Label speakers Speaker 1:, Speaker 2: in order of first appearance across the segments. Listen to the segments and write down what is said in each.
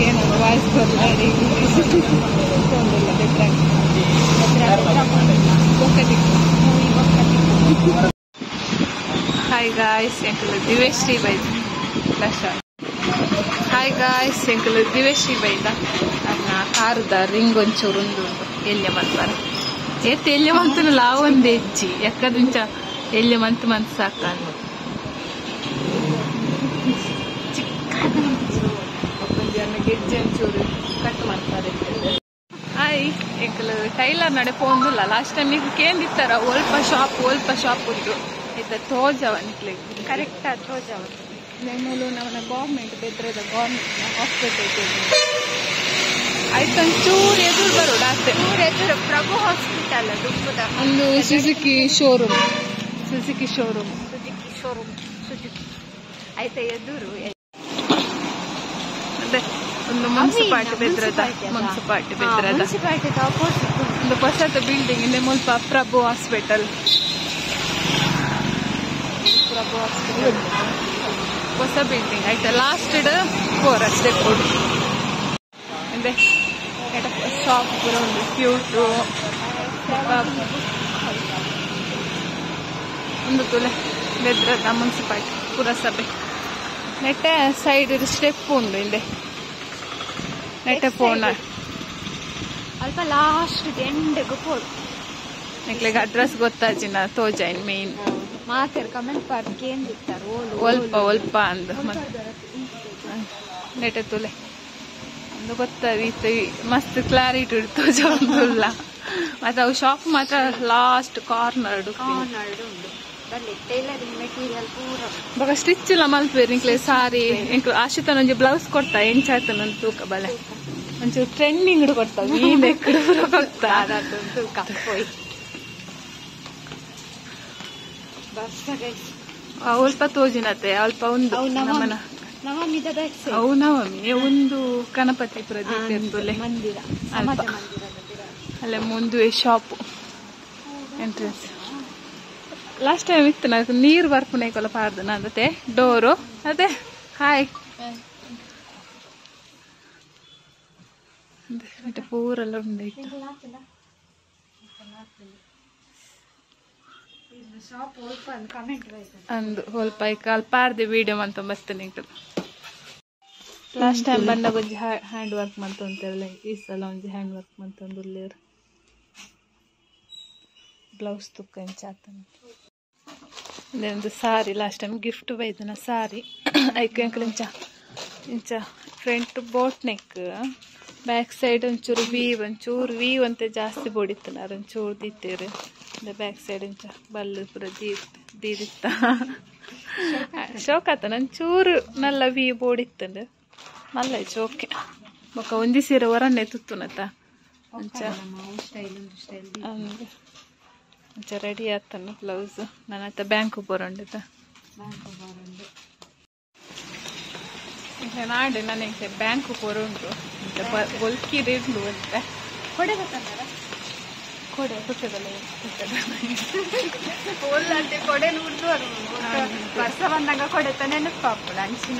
Speaker 1: ಏನು ವಾಯ್ಸ್ ಬರ್ತಾರೆ hi guys ಎಂಕಲು ದಿವೇಶ್ರೀ ಬೈದ ಹಾಯ್ ಗಾಯ್ಸ್ ಎಂಕಲು ದಿವೇಶ್ರೀ ಬೈದ ಅನ್ನ ಕಾರುದ ರಿಂಗ್ ಒಂಚೂರು ಉಂಡು ಎಲ್ಯ ಮಲ್ಪಾರೆ ಏತ್ ಎಲ್ಯ ಮಂತನು ಲಾವೊಂದು ಹೆಚ್ಚಿ ಎಕ್ಕದಿಂಚ ಎಲ್ಯ ಮಂತ್ ಸಾಕ ಗೆಜ್ಜೆ ಒಂಚೂರು ಕಟ್ ಮಾಡ್ತಾರೆ ಹಾಯ್ ಎಂಕಲು ಟೈಲರ್ ನಡೆ ಪೋಂದಿಲ್ಲ ಲಾಸ್ಟ್ ಟೈಮ್ ಈಗ ಕೇಂದಿತ್ತಾರ ಒಲ್ಪ ಶಾಪ್ ಉಂಟು ಇದ್ದ ತೋಜವನ್ಕ್ಲಿ ಕರೆಕ್ಟ್ ತೋಜವ ನೆಮ್ಮಲು ನಮ್ಮ ಗೌರ್ಮೆಂಟ್ ಬೆದ್ರದ ಗೌರ್ಮೆಂಟ್ ಹಾಸ್ಪಿಟಲ್ ಆಯ್ತು ಒಂಚೂರು ಎದುರು ಬರೋಡು ಅಷ್ಟೇ ಎದುರು ಪ್ರಭು ಹಾಸ್ಪಿಟಲ್ ಒಂದು ಸುಜುಕಿ ಶೋರೂಮ್ ಆಯ್ತಾ ಎದುರು ಅದೇ ಒಂದು ಮುನ್ಸಿಪಾಲಿಟಿ ಬೆದ್ರದ ಒಂದು ಹೊಸದ ಬಿಲ್ಡಿಂಗ್ ಇದೆ ಮುಲ್ಪ ಪ್ರಭು ಹಾಸ್ಪಿಟಲ್ ಹೊಸ ಬಿಲ್ಡಿಂಗ್ ಆಯ್ತಾ ಲಾಸ್ಟ್ ಫೋರ್ ಅಷ್ಟೇ ಕೊಡು ಅದೇ ಶಾಪ್ ಪೂರ ಒಂದು ಕ್ಯೂಟು ಒಂದು ತುಲೆ ಬೆದ್ರದ ಮುನ್ಸಿಪಾಲಿಟಿ ಪುರಸಭೆ ನೆಟ್ಟೆ ಸೈಡ್ ಸ್ಟೆಪ್ ಉಂಡು ಹಿಂದೆ ನೆಟ್ಟೆ ಫೋನ್ ಅಲ್ಪ ಲಾಸ್ಟ್ ಎಂಡ್ಗೆ ಪೋಡು ನೆಕ್ಲೆಗೆ ಅಡ್ರೆಸ್ ಗೊತ್ತಾಜಿನ ತೋಜಾಯಿನ್ ಮೇನ್ ಮಾತಾಡ್ ಕಮೆಂಟ್ ಪಾರ್ಕ್ ಏನಿರ್ತಾರೆ ಒಲ್ಪ ಅಂದು ನೆಟ್ಟೆ ತುಲೆ ಅಂದು ಗೊತ್ತಾದಿತ್ತು ಮಸ್ತ್ ಕ್ಲಾರಿಟಿ ತೋಜಲ್ಲ ಮತ್ತೆ ಅವು ಶಾಪ್ ಮಾತ್ರ ಲಾಸ್ಟ್ ಕಾರ್ನರ್ ಉಂಡು ಟೈಲರಿಂಗ್ ಮೆಟೀರಿಯಲ್ ಪೂರ ಬಾಗ ಸ್ಟಿಚ್ ಎಲ್ಲ ಮಲ್ಪೇರು ನಿಂಕ್ಲೆ ಸಾರಿ ಎಂಕ್ ಆಶಿತನ ಒಂಜಿ ಬ್ಲೌಸ್ ಕೊಡ್ತಾ ಎಂಚಾಯ್ತನ ತೂಕ ಬಲೆ ಒಂಚೂರು ಟ್ರೆಂಡಿಂಗ್ ಕೊಡ್ತಾವ ಮೀನ್ ಎಕ್ಕಡು ಪೂರ ಕೊಡ್ತಾ ತೂಕ ಹೋಯ್ ಅಲ್ಪ ತೋಜಿನತೆ ಅಲ್ಪ ಒಂದು ಅವು ನವಮಿ ಒಂದು ಗಣಪತಿಪುರ ದೀಪೆ ಮಂದಿರ ಅಲ್ಲೇ ಮುಂದೆ ಶಾಪ್ ಎಂಟ್ರೆನ್ಸ್ ಲಾಸ್ಟ್ ಟೈಮ್ ಇತ್ತು నాకు ನೀರು ಬರ್ಪುನೆ ಕೊಲ ಪಾರ್ದನ ಅದತೆ ಡೋರು ಅದೇ ಹಾಯ್ ಮತ್ತೆ ಪೂರೆಲ್ಲ ಉಂಡಾಯ್ತು ಅಂದು ಸ್ವಲ್ಪ ಅಲ್ಪ ಪಾರ್ದೆ ವಿಡಿಯೋ ಅಂತ ಬರ್ತೇನೆ ಲಾಸ್ಟ್ ಟೈಮ್ ಬಂದಾಗ ಒಂಜಿ ಹ್ಯಾಂಡ್ ವರ್ಕ್ ಮಂತಂತೇಳಿ ಈ ಸಲ ಒಂಜಿ ಹ್ಯಾಂಡ್ ವರ್ಕ್ ಮಂತಂದುಲ್ಲೇರು ಬ್ಲೌಸ್ ತುಕ್ಕ ಎಂಚಾತನ ಒಂದು ಸಾರಿ ಲಾಸ್ಟ್ ಟೈಮ್ ಗಿಫ್ಟ್ ಬೈದನ ಸಾರಿ ಐಕ್ ಇಂಚ front boat neck back side ಒಂಚೂರು ವೀವ್ ಅಂತ ಜಾಸ್ತಿ ಬೋಡಿತ್ತನಾರ ಒಂಚೂರು ದಿತ್ತೇರು ಬ್ಯಾಕ್ ಸೈಡ್ ಇಂಚ ಬಲ್ಲು ಪೂರ ದೀದಿತ್ತ ಶೋಕಾತ ಒಂಚೂರು ನಲ್ಲ ವಿ ಬೋಡಿತ್ತಂಡು ಮಲ್ಲ ಓಕೆ ಬೊಕ್ಕ ಒಂದಿ ಸೀರೆ ಹೊರನ್ನೆ ತುತ್ತುನತ್ತ ಅಂಚ ರೆಡಿ ಆತನು ಬ್ಲೌಸ್ ನನ್ನ ಬ್ಯಾಂಕ್ ಬರೋಂಡಿದ್ದ ನಾಡೆ ನನಗೆ ಬ್ಯಾಂಕ್ ಬರೋಂಡು ಒಲ್ಕಿರಿರ್ಲು ಅಂತ ಕೊಡೆ ಗೊತ್ತಾರ ಕೊಡೆ ಹುಟ್ಟದಲ್ಲ ಒಲ್ಲಂತೆ ಕೊಡೆ ಉಡ್ದು ವರ್ಷ ಬಂದಾಗ ಕೊಡೆ ತಾನೆ ನೆನಪಾಪುಡು ಅಂಚಿನ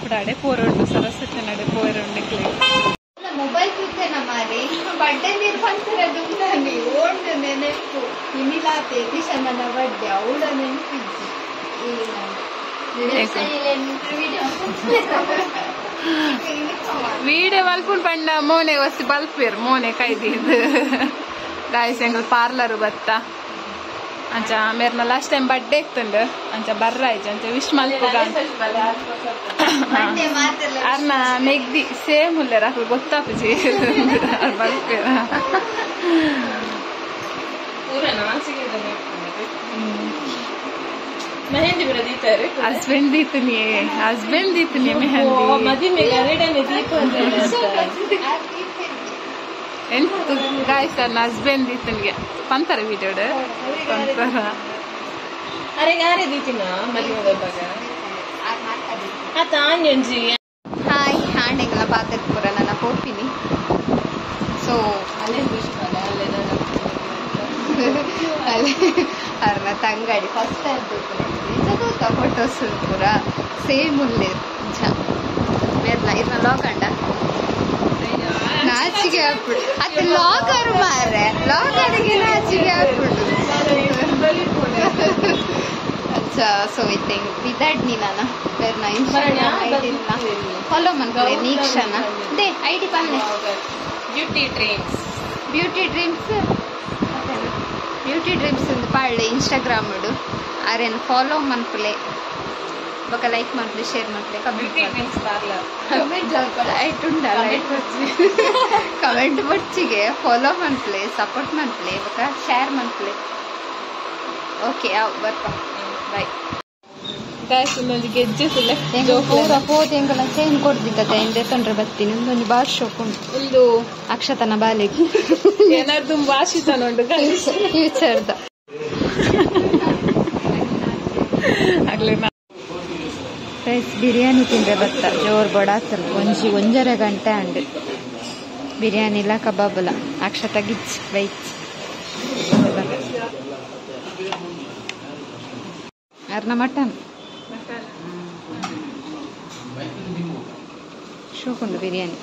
Speaker 1: ಕುಡಾಡೆ ಪೋರೋಂಡು ಸರಸ್ವತಿ ನಡೆ ಪೋರೋಂಡಿಕ್ಲೆ ಮೊಬೈಲ್ ಕೂತೇನ ಮಾರಿ ಬಡ್ಡೆ ನೀರು ಬಂತಿರೋದು ನಾನು ಓಂಡು ನೆನಪು ಇನ್ನಿಲಾತೆ ಕಿಶನನ ಬಡ್ಡೆ ಅವಳ ನೆನಪಿದ್ದಿ വീഡിയോ മൽപ്പുൻ പണ്ട മോനെ വസ്തു ബൽപ്പേർ മോനെ കൈദീത് ഗായ്സ് ഞങ്ങൾ പാർലർ ബത്ത ಅಂಚ ಮೇರ್ನ ಲಾಸ್ಟ್ ಟೈಮ್ ಬರ್ಡೇ ಇತ್ತಂಡು ಅಂಚ ಬರ್ರಾಯ್ತು ಅಂಚ ವಿಶ್ ಮಲ್ಪುಗ ಅರ್ನ ನೆಗ್ದಿ ಸೇಮ್ ಉಲ್ಲೇರ ಅಕ್ಲು ಗೊತ್ತಾಪುಜಿ ಬಲ್ಪೇರ मेहंदी मेरा दीता है हस्बैंड दीतनी मेहंदी मदी में गारेडा में दीप ಎಂತ ಗಾಯ್ಸ್ ನನ್ನ ಹಸ್ಬೆಂಡ್ ದೀತನ್ಗೆ ಪಂತರ ವಿಡಿಯೋ ಪಂತರ ಅರೆ ಯಾರೇ ದೀತಿನ ಮದುವೆ ಬಗ್ಗೆ ಆತ ಆಂಜಿ ಹಾಯ್ ಹಾಂಡೆಗಳ ಪಾತರ್ಪುರ ನನ್ನ ಹೋಗ್ತೀನಿ ಸೊ ಅಲ್ಲೇ ಅಲ್ಲೇ ಅರ್ನ ತಂಗಾಡಿ ಫಸ್ಟ್ ಟೈಮ್
Speaker 2: ಫೋಟೋಸ್ ಪೂರ ಸೇಮ್ ಉಳ್ಳೇ ಮೇರ್ಲ ಇರ್ನ ಲಾಗಂಡ ನಾಚಿಗೆ ಹಾಕ್ಬಿಡು ಅದು ಲಾಗರ್ ಮಾರೆ ಲಾಗರಿಗೆ ನಾಚಿಗೆ ಹಾಕ್ಬಿಡು अच्छा सो आई थिंक विदाट नी नाना फिर ना इंस्टाग्राम आईडी ना फॉलो मन करे नीक्षा ना दे आईडी पालने
Speaker 1: ಬ್ಯೂಟಿ
Speaker 2: ಡ್ರೀಮ್ಸ್ ಅಂತ ಪಾಳ್ಳೆ ಇನ್ಸ್ಟಾಗ್ರಾಮ್ ಉಡು ಆರೇನು ಫಾಲೋ ಮನ್ಪಲೆ ಬಕ ಲೈಕ್ ಮನ್ಪಲೆ ಶೇರ್ ಮನ್ಪಲೆ ಕಮೆಂಟ್ ಬಚ್ಚಿಗೆ ಫಾಲೋ ಮನ್ಪಲೆ ಸಪೋರ್ಟ್ ಮನ್ಪಲೆ ಬಕ ಶೇರ್ ಮನ್ಪಲೆ ಓಕೆ ಬರ್ಕ ಬಾಯ್
Speaker 1: ಗೆಜ್ಜೆ
Speaker 2: ಪೂರ ಪೋದೆಂಗಲ ಚೈನ್ ಕೊಡ್ದಿದ್ದತೆ ಎಂದೆ ತೊಂದ್ರೆ ಬರ್ತೀನಿ ಒಂದು ಬಾರ್ ಶೋಕ್ ಉಂಟು ಒಂದು ಅಕ್ಷತನ ಬಾಲಿಗೆ
Speaker 1: ಏನಾದ್ರು ಭಾಷಿತನುಂಟು
Speaker 2: ಫ್ಯೂಚರ್ದ ರೈಸ್ ಬಿರಿಯಾನಿ ತಿಂದ್ರೆ ಬತ್ತ ಜೋರ್ ಬಡಾತಲ್ ಒಂಜರ ಗಂಟೆ ಅಂಡು ಬಿರಿಯಾನಿ ಇಲ್ಲ ಕಬಾಬಲ್ಲ ಅಕ್ಷತ ಗಿಚ್ ಬೈಚ್ ಅರ್ನ ಮಟನ್ ಶೋಕುಂಡು ಬಿರಿಯಾನಿ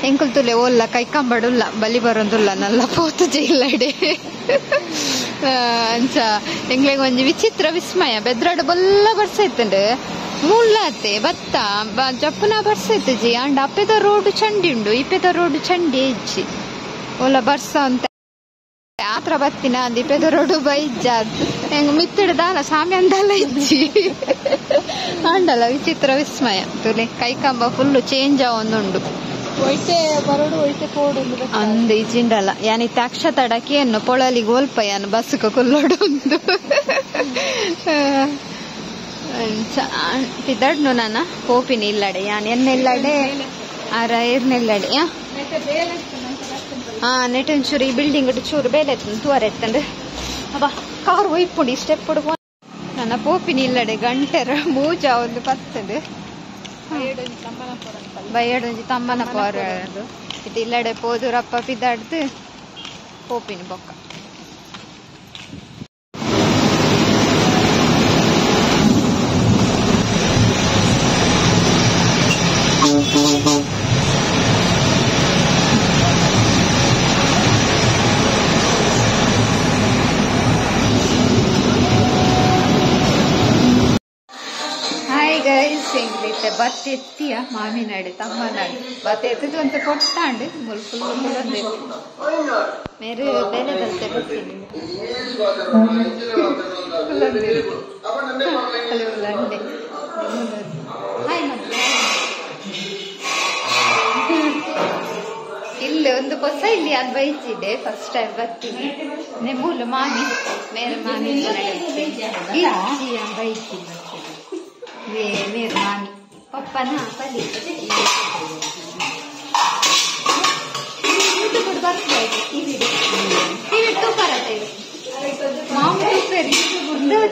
Speaker 2: ಎಂಕುಲ್ ತುಲೆ ಓಲ್ಲ ಕೈಕಂಬಡುಲ್ಲ ಬಲಿ ಬರೋದುಲ್ಲ ನಲ್ಲ ಪೋತು ಜೈಲಡೆ ಅಂಚ ಎಂಗ್ಲೆಗ್ ಒಂಜಿ ವಿಚಿತ್ರ ವಿಸ್ಮಯ ಬೆದ್ರಾಡು ಬಲ್ಲ ಬರ್ಸೈತಂಡು ಮುಳ್ಳಾತೆ ಬತ್ತ ಜಪ್ಪುನ ಬರ್ಸೈತೆ ಜಿ ಅಂಡ್ ಅಪ್ಪೆದ ರೋಡ್ ಚಂಡಿ ಉಂಡು ಇಪ್ಪೆದ ರೋಡ್ ಚಂಡಿ ಇಜ್ಜಿ ಓಲ್ಲ ಬರ್ಸ ಅಂತ ಆತ್ರ ಬತ್ತಿನ ದೀಪದ ರೋಡು ಬೈಜಾದ್ ಹೆಂಗ ಮಿತ್ತಿಡ್ದಾಲ ಸಾಮಿ ಅಂದಲ್ಲ ಇಜ್ಜಿ ಅಂಡಲ್ಲ ವಿಚಿತ್ರ ವಿಸ್ಮಯ ತುಲೆ ಕೈಕಂಬ ಫುಲ್ಲು ಚೇಂಜ್ ಆವೊಂದುಂಡು ಅಂದು ಇಜಿಂಡಲ್ಲ ಯಾನಿತ್ತೆ ಅಕ್ಷ ತಡಕಿ ಎನ್ನು ಪೊಳಲಿಗೆ ಒಲ್ಪ ಯಾನು ಬಸ್ಕ ಕೊಲ್ಲೋಡು ಒಂದು ಪಿದಡ್ನು ನಾನ ಪೋಪಿನಿ ಇಲ್ಲಡೆ ಯಾನ್ ಎನ್ನೆಲ್ಲಡೆ ಆರ ಏರ್ನೆಲ್ಲಡೆ ನೆಟೊಂಚೂರು ಈ ಬಿಲ್ಡಿಂಗ್ ಚೂರು ಬೇಲೆ ತೂರ ಎತ್ತಂಡು ಅಬ್ಬ ಕಾರು ಒಯ್ಪುಂಡು ಈ ಸ್ಟೆಪ್ ಹುಡುಗ ನನ್ನ ಪೋಪಿನಿ ಇಲ್ಲಡೆ ಗಂಟೆರ ಮೂಜ ಒಂದು ಪತ್ತದು ಬಯ್ಯಡೊಂಜಿ ತಮ್ಮನ ಪೋರ ಇದು ಇಲ್ಲಡೆ ಪೋದುರಪ್ಪ ಪಿದಾಡ್ದು ಪೋಪಿನಿ ಬೊಕ್ಕ ಬತ್ತೆತ್ತಿಯ ಮಾಮಿನಾಡಿ ತಮ್ಮನಾಡಿ ಬತ್ತ ಎತ್ತದು ಅಂತ ಕೊಟ್ಟಾಂಡು ಮುಲ್ಫುಲ್ ಮೇರೆ ಬೇಲೆದಂತೆ ಬರ್ತೀನಿ ಉಲ್ಲಂಡೆ ಹಾಯ್ ಮತ್ತೆ ಇಲ್ಲಿ ಒಂದು ಹೊಸ ಇಲ್ಲಿ ಅದು ಬೈಚಿದೆ ಫಸ್ಟ್ ಟೈಮ್ ಬರ್ತೀನಿ ನೆಮ್ಮೂಲು ಮಾಮಿ ಮೇರೆ ಮಾಮಿ ಬೈಚಿ ಮೇರೆ ಮಾಮಿ ಪಪ್ಪನ ಪಲ್ಲಿ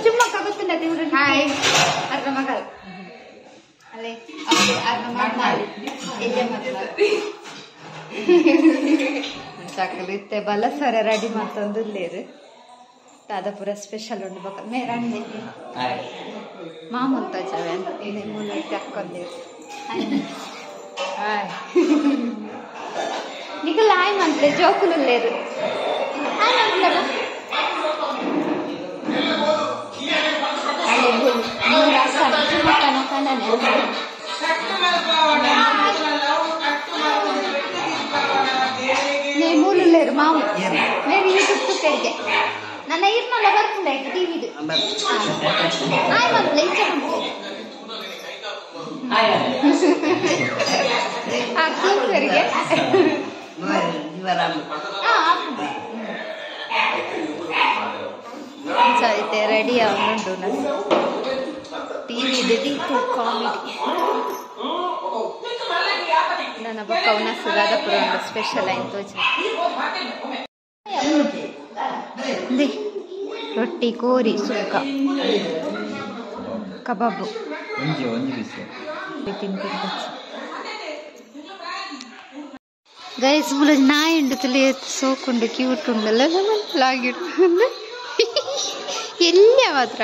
Speaker 2: ಚುಮ್ಮ ಕಗುತ್ತಿನ ಹಾಯ್ ಅರ್ಧ ಮಗಲ್ ಅಲ್ಲೇ ಅರ್ಧ ಸಾಕಲಿತ್ತೆ ಬಲಸರ ರೆಡಿ ಮಾಡ್ತಂದು ಇಲ್ಲೇರು ದಾದಾಪುರ ಸ್ಪೆಷಲ್ ಉಂಡು ಬಕ ಮೇರಂಡೆ ಮಾಮೂಲ್ ತಜಾವೆ ಅಂತ ಮೂಲೈತೆ ಹಾಕೊಂಡೇರು ನಿಗಲ್ಲ ಹಾಯ್ ಮಂತ್ಲೆ ಜೋಕುಲಲ್ಲೇರು ಹಾಯ್ ಮಂತ್ಲೆ ಮೂಲಲ್ಲೇರು ಮಾವು ಮೇರೆ ಯೂಟ್ಯೂಬ್ ತುಕ್ಕರಿಗೆ ನನ್ನ ಇರ್ನಲ್ಲ ಬರ್ಕೊಂಡೆ ಟಿವಿದು ಹಾಯ್ ಮಂತ್ಲೆ ಇಚ್ಛೆ ತುಕ್ಕರಿಗೆ అయితే రెడీ అవునుండు టీవీ దిది కామెడీ ನನ್ನ ಬೊಕ್ಕ ಉನಸ್ ದಾದಾಪುರ ಒಂದು ಸ್ಪೆಷಲ್ ಆಯ್ತು ರೊಟ್ಟಿ ಕೋರಿ ಸುಕ್ಕ ಕಬಾಬು ಗೈಸ್ ಮುಲ ನಾಯಿ ಉಂಡು ತುಲಿ ಸೋಕುಂಡು ಕ್ಯೂಟ್ ಉಂಡಲ್ಲ ಲಾಗಿಟ್ಟು ಎಲ್ಲ ಮಾತ್ರ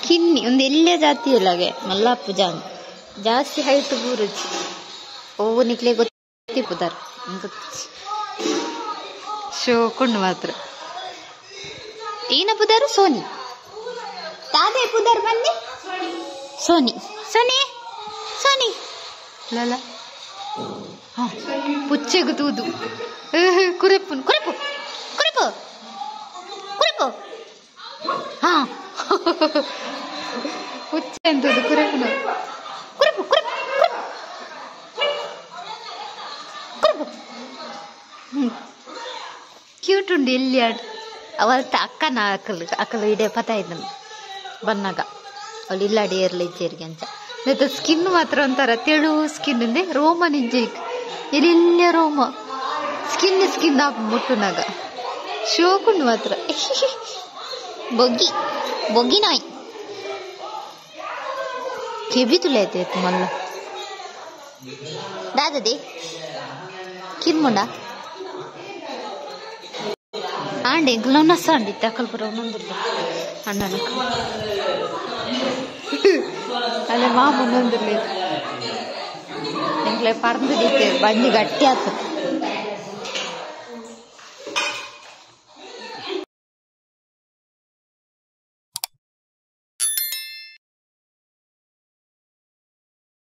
Speaker 2: ಕಿನ್ನಿ ಒಂದು ಎಲ್ಲ ಜಾತಿ ಇಲ್ಲಗೆ ಮಲ್ಲಪ್ಪ ಜಾಸ್ತಿ ಹೈಟ್ ಬೂರುಜಿ ಓ ನಿಕ್ಲೆ ಗೊತ್ತಿ ಪುದಾರ್ ಶೋಕೊಂಡು ಮಾತ್ರ ಏನ ಪುದಾರು ಸೋನಿ ತಾದೇ ಪುದಾರ್ ಬನ್ನಿ ಸೋನಿ ಸೋನಿ ಸೋನಿ ಲಲ ಪುಚ್ಚೆಗು ತೂದು ಕುರೆಪ್ಪು ಕುರೆಪ್ಪು ಕುರೆಪ್ಪು ಕುರೆಪ್ಪು ಹಾ ಪುಚ್ಚೆ ಅಂತದ್ದು ಕುರೆಪ್ಪು ಕುರೆಪ್ಪು ಕುರೆಪ್ಪು ಕುರೆಪ್ಪು ಕ್ಯೂಟ್ ಉಂಡು ಎಲ್ಲಿ ಆಡು ಅವತ್ತ ಅಕ್ಕನ ಅಕ್ಕಲು ಇಡೇ ಪತ ಇದ್ದನು ಬನ್ನಾಗ ಅವಳು ಇಲ್ಲಾಡಿ ಏರ್ಲಿಜ್ಜೇರಿಗೆ ಅಂತ ಮತ್ತು ಸ್ಕಿನ್ ಮಾತ್ರ ಒಂಥರ ತೆಳು ಸ್ಕಿನ್ ಇದೆ ರೋಮ ನಿಜ್ಜೇಕ್ ಇಲ್ಲಿಲ್ಲ ರೋಮ ಸ್ಕಿನ್ ಮುಟ್ಟುನಾಗ ಶೋಕುಂಡು ಮಾತ್ರ ಬೊಗ್ಗಿ ನಾಯಿ ಕೆಬಿ ತುಳಿಯತ್ತೆ ಮಲ್ಲ ದಾದದೆ ಕಿರ್ಮುಂಡ ಆಂಡೆ ಎಂಕ್ಲೋನಸ ಅಂಡಿತ್ತೆ ಅಕ್ಕಲ್ಪುರ ಒಂದೊಂದು ಅಣ್ಣನ ಅಲ್ಲೇ ಮಾಮೂನೊಂದಿರ್ಲಿ ಎಂಕ್ಲೆ ಪರ್ದು ಬಂಜಿ ಗಟ್ಟಿ ಆಗ್ತದೆ